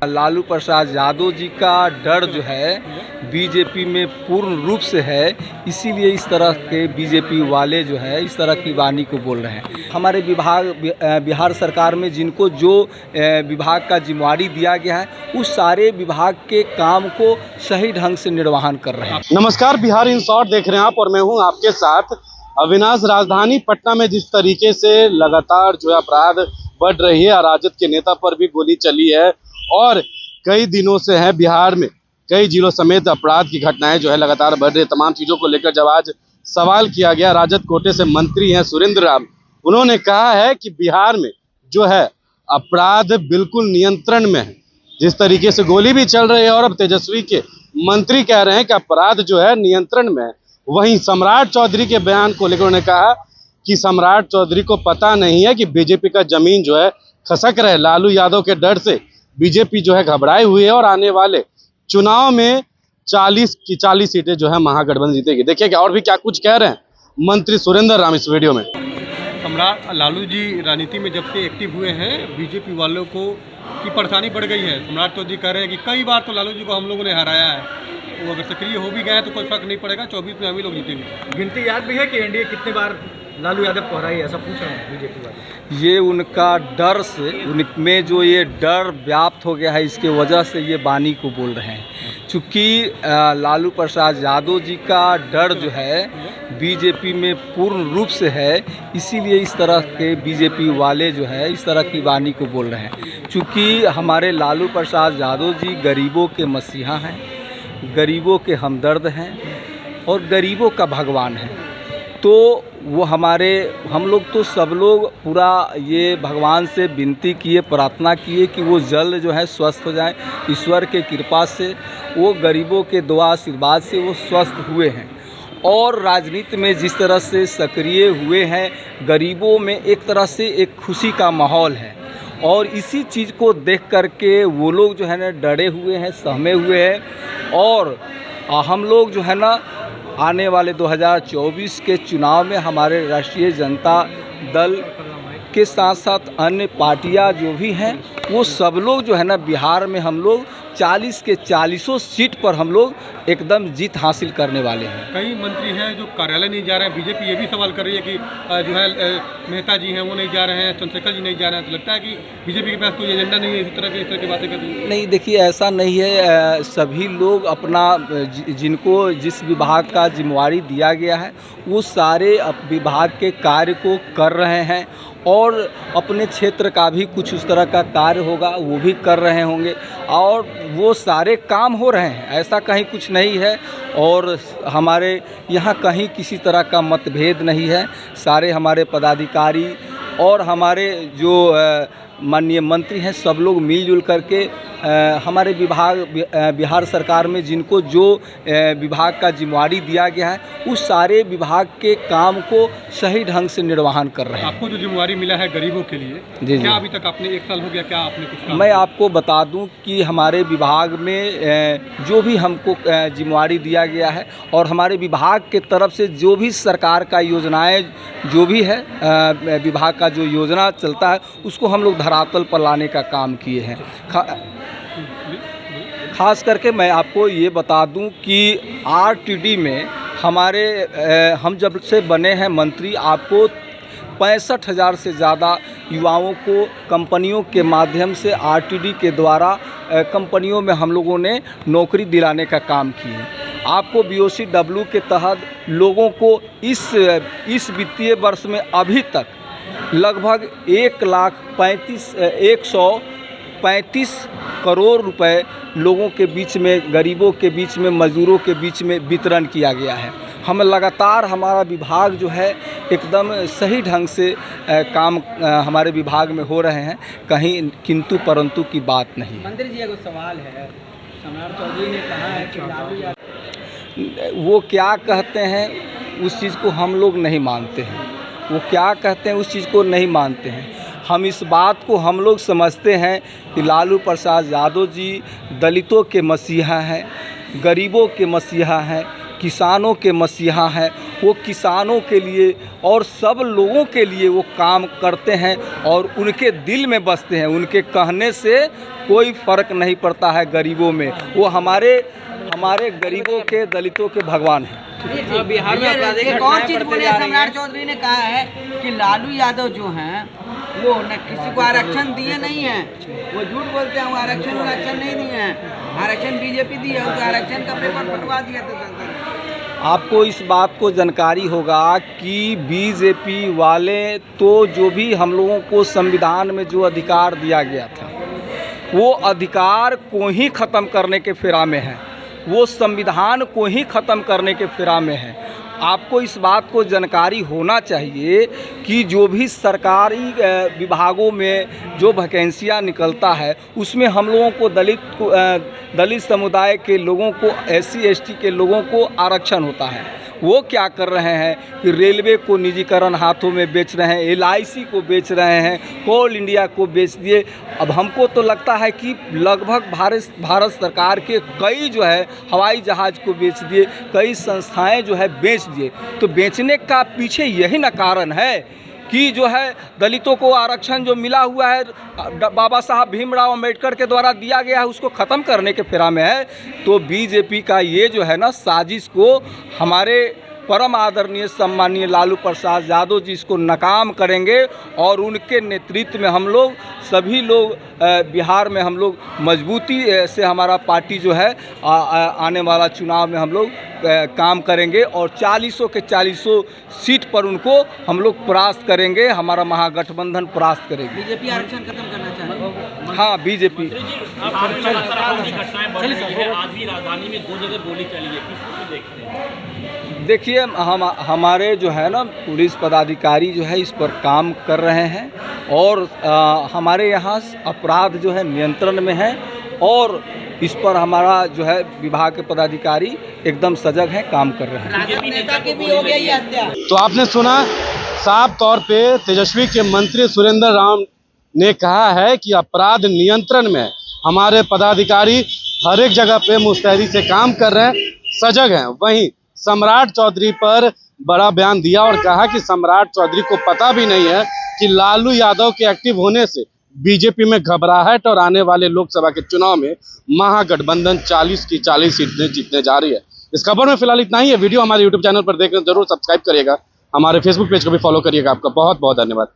लालू प्रसाद यादव जी का डर जो है बीजेपी में पूर्ण रूप से है, इसीलिए इस तरह के बीजेपी वाले जो है इस तरह की वाणी को बोल रहे हैं। हमारे बिहार सरकार में जिनको जो विभाग का जिम्मेवारी दिया गया है उस सारे विभाग के काम को सही ढंग से निर्वहन कर रहे हैं। नमस्कार, बिहार इन शॉर्ट देख रहे हैं आप और मैं हूं आपके साथ अविनाश। राजधानी पटना में जिस तरीके से लगातार जो है अपराध बढ़ रही है, अराजक के नेता पर भी गोली चली है और कई दिनों से है बिहार में कई जिलों समेत अपराध की घटनाएं जो है लगातार बढ़ रही है। तमाम चीज़ों को लेकर जब आज सवाल किया गया, राजद कोटे से मंत्री हैं सुरेंद्र राम, उन्होंने कहा है कि बिहार में जो है अपराध बिल्कुल नियंत्रण में है। जिस तरीके से गोली भी चल रही है और अब तेजस्वी के मंत्री कह रहे हैं कि अपराध जो है नियंत्रण में है। वहीं सम्राट चौधरी के बयान को लेकर उन्होंने कहा कि सम्राट चौधरी को पता नहीं है कि बीजेपी का जमीन जो है खसक रहे। लालू यादव के डर से बीजेपी जो है घबराई हुई है और आने वाले चुनाव में 40 की 40 सीटें जो है महागठबंधन जीतेगी। देखिए क्या और भी क्या कुछ कह रहे हैं मंत्री सुरेंद्र राम इस वीडियो में। सम्राट लालू जी राजनीति में जब से एक्टिव हुए हैं, बीजेपी वालों को की परेशानी बढ़ गई है। सम्राट चौधरी कह रहे हैं कि कई बार तो लालू जी को हम लोगों ने हराया है, वो अगर सक्रिय हो भी गए हैं तो कोई फर्क नहीं पड़ेगा, 24 में हम ही लोग जीतेंगे। गिनती याद भी है कि एनडीए कितने बार लालू यादव को हराई, ऐसा पूछ रहे हैं बीजेपी वाले। ये उनका डर से, उनमें जो ये डर व्याप्त हो गया है, इसके वजह से ये वाणी को बोल रहे हैं। चूँकि लालू प्रसाद यादव जी का डर जो है बीजेपी में पूर्ण रूप से है, इसीलिए इस तरह के बीजेपी वाले जो है इस तरह की वाणी को बोल रहे हैं। चूँकि हमारे लालू प्रसाद यादव जी गरीबों के मसीहा हैं, गरीबों के हमदर्द हैं और गरीबों का भगवान है। तो वो हम लोग तो सब लोग पूरा ये भगवान से विनती किए, प्रार्थना किए कि वो जल्द जो है स्वस्थ हो जाएं। ईश्वर के कृपा से वो गरीबों के दुआ आशीर्वाद से वो स्वस्थ हुए हैं और राजनीति में जिस तरह से सक्रिय हुए हैं, गरीबों में एक तरह से एक खुशी का माहौल है और इसी चीज़ को देख करके वो लोग जो है ना डरे हुए हैं, सहमे हुए हैं। और हम लोग जो है ना आने वाले 2024 के चुनाव में हमारे राष्ट्रीय जनता दल के साथ साथ अन्य पार्टियां जो भी हैं वो सब लोग जो है ना बिहार में हम लोग 40 के 40 सीट पर हम लोग एकदम जीत हासिल करने वाले हैं। कई मंत्री हैं जो कार्यालय नहीं जा रहे हैं। बीजेपी ये भी सवाल कर रही है कि जो है मेहता जी हैं वो नहीं जा रहे हैं, चंद्रशेखर जी नहीं जा रहे हैं। तो लगता है कि बीजेपी के पास कोई एजेंडा नहीं है, इस तरह की बातें कर रही है। नहीं, देखिए ऐसा नहीं है। सभी लोग अपना जिनको जिस विभाग का जिम्मेवारी दिया गया है वो सारे विभाग के कार्य को कर रहे हैं और अपने क्षेत्र का भी कुछ उस तरह का कार्य होगा वो भी कर रहे होंगे और वो सारे काम हो रहे हैं, ऐसा कहीं कुछ नहीं है। और हमारे यहाँ कहीं किसी तरह का मतभेद नहीं है। सारे हमारे पदाधिकारी और हमारे जो माननीय मंत्री हैं सब लोग मिलजुल करके हमारे बिहार सरकार में जिनको जो विभाग का जिम्मेवारी दिया गया है उस सारे विभाग के काम को सही ढंग से निर्वहन कर रहे हैं। आपको जो जिम्मेवारी मिला है गरीबों के लिए, जी क्या अभी तक आपने 1 साल हो गया, क्या आपने कुछ काम? मैं आपको बता दूं कि हमारे विभाग में जो भी हमको जिम्मेवारी दिया गया है और हमारे विभाग के तरफ से जो भी सरकार का योजनाएं जो भी है विभाग का जो योजना चलता है उसको हम लोग धरातल पर लाने का काम किए हैं। खास करके मैं आपको ये बता दूं कि आरटीडी में हम जब से बने हैं मंत्री, आपको 65,000 से ज़्यादा युवाओं को कंपनियों के माध्यम से आरटीडी के द्वारा कंपनियों में हम लोगों ने नौकरी दिलाने का काम किए। आपको BOCW के तहत लोगों को इस वित्तीय वर्ष में अभी तक लगभग 135 करोड़ रुपए लोगों के बीच में, गरीबों के बीच में, मजदूरों के बीच में वितरण किया गया है। हम लगातार हमारा विभाग जो है एकदम सही ढंग से काम हमारे विभाग में हो रहे हैं, कहीं किंतु परंतु की बात नहीं। मंत्री जी को सवाल है, सम्राट चौधरी ने कहा है कि लालू वो क्या कहते हैं उस चीज़ को हम लोग नहीं मानते हैं। वो क्या कहते हैं उस चीज़ को नहीं मानते हैं। हम इस बात को हम लोग समझते हैं कि लालू प्रसाद यादव जी दलितों के मसीहा हैं, गरीबों के मसीहा हैं, किसानों के मसीहा हैं। वो किसानों के लिए और सब लोगों के लिए वो काम करते हैं और उनके दिल में बसते हैं। उनके कहने से कोई फ़र्क नहीं पड़ता है गरीबों में। वो हमारे गरीबों के, दलितों के भगवान हैं। बिहार में एक और चीज बोले, सम्राट चौधरी ने कहा है कि लालू यादव जो हैं वो न किसी को आरक्षण दिए नहीं हैं। वो झूठ बोलते हैं, वो आरक्षण नहीं दिए हैं। आरक्षण बीजेपी दी है, उनको आरक्षण का पेपर फटवा दिया था सरकार ने। आपको इस बात को जानकारी होगा कि बीजेपी वाले तो जो भी हम लोगों को संविधान में जो अधिकार दिया गया था वो अधिकार को ही ख़त्म करने के फिरा में है। वो संविधान को ही ख़त्म करने के फिरा में है। आपको इस बात को जानकारी होना चाहिए कि जो भी सरकारी विभागों में जो वैकेंसियाँ निकलता है उसमें हम लोगों को दलित समुदाय के लोगों को, SC ST के लोगों को आरक्षण होता है। वो क्या कर रहे हैं कि रेलवे को निजीकरण हाथों में बेच रहे हैं, LIC को बेच रहे हैं, कोल इंडिया को बेच दिए। अब हमको तो लगता है कि लगभग भारत सरकार के कई जो है हवाई जहाज़ को बेच दिए, कई संस्थाएं जो है बेच दिए। तो बेचने का पीछे यही ना कारण है कि जो है दलितों को आरक्षण जो मिला हुआ है बाबा साहब भीमराव अम्बेडकर के द्वारा दिया गया है उसको ख़त्म करने के फिरा में है। तो बीजेपी का ये जो है ना साजिश को हमारे परम आदरणीय सम्मानीय लालू प्रसाद यादव जी इसको नाकाम करेंगे और उनके नेतृत्व में हम लोग सभी लोग बिहार में हम लोग मजबूती से हमारा पार्टी जो है आने वाला चुनाव में हम लोग काम करेंगे और 40 के 40 सीट पर उनको हम लोग परास्त करेंगे। हमारा महागठबंधन परास्त करेगी। बीजेपी आरक्षण खत्म करना चाहती है। हाँ, बीजेपी। आज भी राजधानी में 2 जगह गोली चली है, किसको देखते हैं? देखिए, हमारे जो है ना पुलिस पदाधिकारी जो है इस पर काम कर रहे हैं और हमारे यहाँ अपराध जो है नियंत्रण में है और इस पर हमारा जो है विभाग के पदाधिकारी एकदम सजग हैं, काम कर रहे हैं। नेता की भी हो गई हत्या। तो आपने सुना, साफ तौर पे तेजस्वी के मंत्री सुरेंद्र राम ने कहा है कि अपराध नियंत्रण में हमारे पदाधिकारी हर एक जगह पे मुस्तैदी से काम कर रहे हैं, सजग हैं। वहीं सम्राट चौधरी पर बड़ा बयान दिया और कहा कि सम्राट चौधरी को पता भी नहीं है कि लालू यादव के एक्टिव होने से बीजेपी में घबराहट और आने वाले लोकसभा के चुनाव में महागठबंधन 40 की 40 सीटें जीतने जा रही है। इस खबर में फिलहाल इतना ही है। वीडियो हमारे YouTube चैनल पर देखना जरूर सब्सक्राइब करिएगा, हमारे Facebook पेज को भी फॉलो करिएगा। आपका बहुत बहुत धन्यवाद।